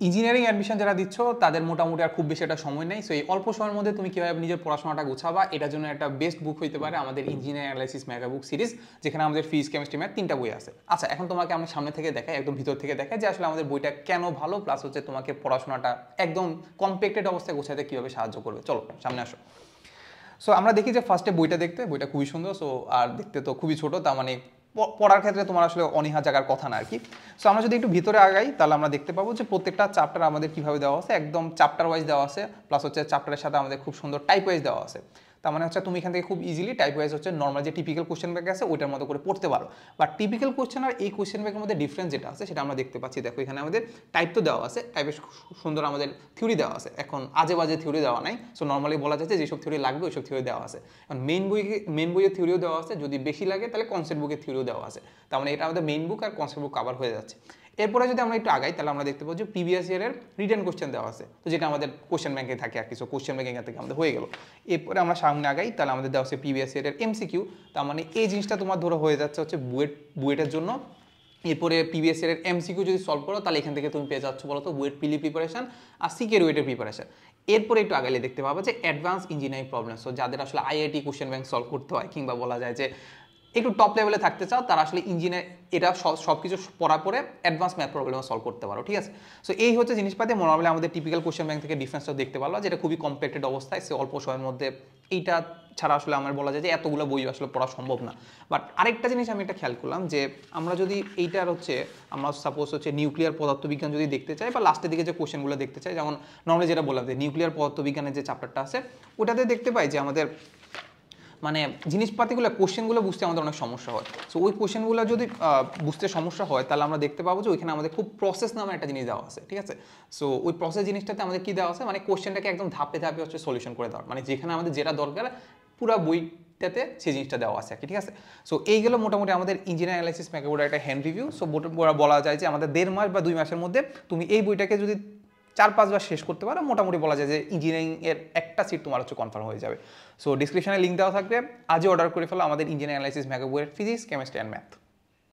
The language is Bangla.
ইঞ্জিনিয়ারিং অ্যাডমিশন যারা দিচ্ছ তাদের মোটামুটি আর খুব বেশি একটা সময় নেই। সো এই অল্প সময়ের মধ্যে তুমি কীভাবে নিজের পড়াশোনাটা গোছাবা, এটার জন্য একটা বেস্ট বুক হইতে পারে আমাদের ইঞ্জিনিয়ারিং অ্যানালাইসিস মেগা বুক সিরিজ, যেখানে আমাদের ফিজিক্স, কেমিস্ট্রি, ম্যাথ 3টা বই আছে। আচ্ছা, এখন তোমাকে আমি সামনে থেকে দেখাই, একদম ভিতর থেকে দেখাই যে আসলে আমাদের বইটা কেন ভালো, প্লাস হচ্ছে তোমাকে পড়াশোনাটা একদম কম্প্যাক্টেড অবস্থায় গোছাতে কীভাবে সাহায্য করবে। চলো সামনে আসো। সো আমরা দেখি যে ফার্স্টে বইটা দেখতে, বইটা খুবই সুন্দর। সো আর দেখতে তো খুবই ছোটো, তার মানে পড়ার ক্ষেত্রে তোমার আসলে অনীহা জায়গার কথা না আর কি। সো আমরা যদি একটু ভিতরে আগাই তাহলে আমরা দেখতে পাবো যে প্রত্যেকটা চ্যাপ্টার আমাদের কীভাবে দেওয়া আছে, একদম চ্যাপ্টার ওয়াইজ দেওয়া আছে, প্লাস হচ্ছে চ্যাপ্টারের সাথে আমাদের খুব সুন্দর টাইপ ওয়াইজ দেওয়া আছে। তার মানে হচ্ছে তুমি এখান থেকে খুব ইজিলি টাইপ ওয়াইজ হচ্ছে নর্মাল যে টিপিক্যাল কোশ্চেন ব্যাগ আছে ওইটার মতো করে পড়তে পারো। বাট টিপিক্যাল কোশ্চেন আর এই কোশ্চেন ব্যাগের মধ্যে ডিফারেন্স যেটা আছে সেটা আমরা দেখতে পাচ্ছি। দেখো এখানে আমাদের টাইপ তো দেওয়া আছে, টাইপের সুন্দর আমাদের থিওরি দেওয়া আছে, এখন আজে বাজে থিওরি দেওয়া নাই। সো নর্মালি বলা যাচ্ছে যেসব থিওরি লাগবে ওইসব থিওরি দেওয়া আছে। এখন মেইন বইয়ের থিওরিও দেওয়া আছে, যদি বেশি লাগে তাহলে কনসেপ্ট বুকের থিওরিও দেওয়া আছে। তার মানে এটা আমাদের মেইন বুক আর কনসেপ্ট বুক কভার হয়ে যাচ্ছে। এরপরে যদি আমরা একটু আগাই তাহলে আমরা দেখতে পাবো যে প্রিভিয়াস ইয়ারের রিটেন কোশ্চেন দেওয়া আছে, তো যেটা আমাদের কোশ্চেন ব্যাংকে থাকে আর কিছু কোশ্চেন ব্যাংক এখান থেকে আমাদের হয়ে গেল। এরপরে আমরা সামনে আগাই তাহলে আমাদের দেওয়া আছে প্রিভিয়াস ইয়ারের এমসিকিউ। তার মানে এই জিনিসটা তোমার ধরো হয়ে যাচ্ছে হচ্ছে বুয়েটের জন্য। এরপরে প্রিভিয়াস ইয়ারের এমসিকিউ যদি সলভ করো তাহলে এখান থেকে তুমি পেয়ে যাচ্ছ বলো তো বুয়েট পিলি প্রিপারেশন আর সিকের ওয়েটের প্রিপারেশন। এরপরে একটু আগালে দেখতে পাবো যে অ্যাডভান্স ইঞ্জিনিয়ারিং প্রবলেম, সো যাদের আসলে আইআইটি কোশ্চেন ব্যাংক সলভ করতে হয় কিংবা বলা যায় যে একটু টপ লেভেলে থাকতে চাও, তারা আসলে ইঞ্জিনিয়ার এটা সব কিছু পড়ার পরে অ্যাডভান্স ম্যাথ প্রবলেম সলভ করতে পারো। ঠিক আছে, সো এই হচ্ছে জিনিসপাতি নর্মালি আমাদের টিপিক্যাল কোশ্চেন ব্যাংক থেকে ডিফারেন্সটা দেখতে পারলো, যেটা খুবই কম্প্যাক্টেড অবস্থায় সে অল্প সময়ের মধ্যে। এইটা ছাড়া আসলে আমার বলা যায় যে এতগুলো বই আসলে পড়া সম্ভব না। বাট আরেকটা জিনিস আমি এটা খেয়াল করলাম যে আমরা যদি এইটার হচ্ছে আমরা সাপোজ হচ্ছে নিউক্লিয়ার পদার্থবিজ্ঞান যদি দেখতে চাই বা লাস্টের দিকে যে কোশ্চেনগুলো দেখতে চাই, যেমন নর্মালি যেটা বললাম যে নিউক্লিয়ার পদার্থবিজ্ঞানের যে চ্যাপ্টারটা আছে ওটাতে দেখতে পাই যে আমাদের মানে জিনিসপাতিগুলো কোশ্চেনগুলো বুঝতে আমাদের অনেক সমস্যা হয়। সো ওই কোশ্চেনগুলো যদি বুঝতে সমস্যা হয় তাহলে আমরা দেখতে পাবো যে ওইখানে আমাদের খুব প্রসেস নামে একটা জিনিস দেওয়া আছে। ঠিক আছে, সো ওই প্রসেস জিনিসটাতে আমাদের কী দেওয়া আছে, মানে কোশ্চেনটাকে একদম ধাপে ধাপে হচ্ছে সলিউশন করে দেওয়ার, মানে যেখানে আমাদের যেটা দরকার পুরো বইটাতে সেই জিনিসটা দেওয়া আছে আর কি। ঠিক আছে, সো এইগুলো মোটামুটি আমাদের ইঞ্জিনিয়ারিং অ্যানালাইসিস মেগাবোর্ডের একটা হ্যান্ড রিভিউ। সো বলা যায় যে আমাদের 1.5 মাস বা 2 মাসের মধ্যে তুমি এই বইটাকে যদি 4-5 বার শেষ করতে পারো, মোটামুটি বলা যায় যে ইঞ্জিনিয়ারিং এর একটা সিট তোমার হচ্ছে কনফার্ম হয়ে যাবে। সো ডিসক্রিপশনে লিঙ্ক দেওয়া থাকবে, আজই অর্ডার করে ফেলো আমাদের ইঞ্জিনিয়ারিং অ্যানালাইসিস মেগা বইয়ের ফিজিক্স, কেমিস্ট্রি অ্যান্ড ম্যাথ।